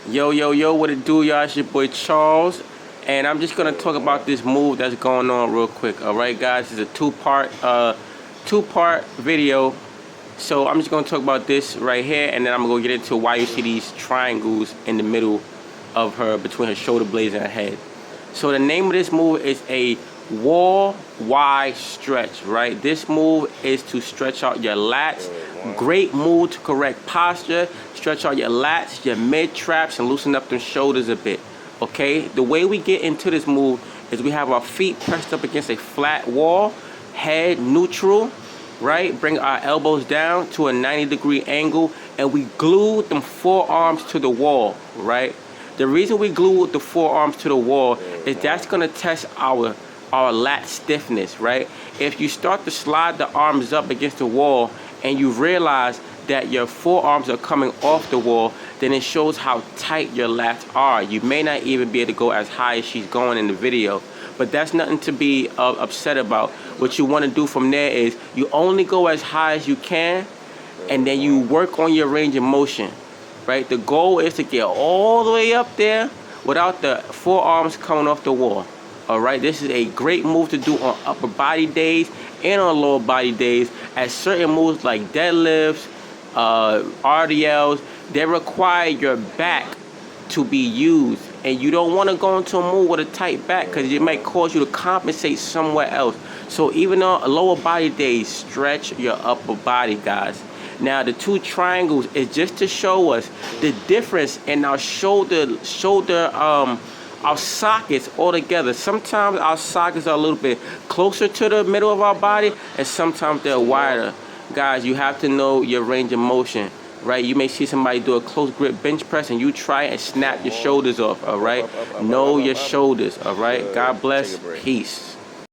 Yo, what it do, y'all? It's your boy Charles, and I'm just gonna talk about this move that's going on real quick. All right, guys, it's a two-part video. So I'm just gonna talk about this right here, and then I'm gonna get into why you see these triangles in the middle of her, between her shoulder blades and her head. So the name of this move is a wall wide stretch, right? This move is to stretch out your lats. Great move to correct posture, stretch out your lats, your mid traps, and loosen up them shoulders a bit. Okay, the way we get into this move is we have our feet pressed up against a flat wall, head neutral, right? Bring our elbows down to a 90-degree angle, and we glue them forearms to the wall, right? The reason we glue the forearms to the wall is that's gonna test our lat stiffness, right? If you start to slide the arms up against the wall and you realize that your forearms are coming off the wall, then it shows how tight your lats are. You may not even be able to go as high as she's going in the video, but that's nothing to be upset about. What you want to do from there is you only go as high as you can, and then you work on your range of motion, right? The goal is to get all the way up there without the forearms coming off the wall. All right, this is a great move to do on upper body days and on lower body days, as certain moves like deadlifts, RDLs, they require your back to be used, and you don't want to go into a move with a tight back because it might cause you to compensate somewhere else. So even on lower body days, stretch your upper body, guys. Now the two triangles is just to show us the difference in our our sockets all together. Sometimes our sockets are a little bit closer to the middle of our body, and sometimes they're wider. Guys, you have to know your range of motion, right? You may see somebody do a close grip bench press and you try and snap your shoulders off, all right? Know your shoulders, all right? God bless. Peace.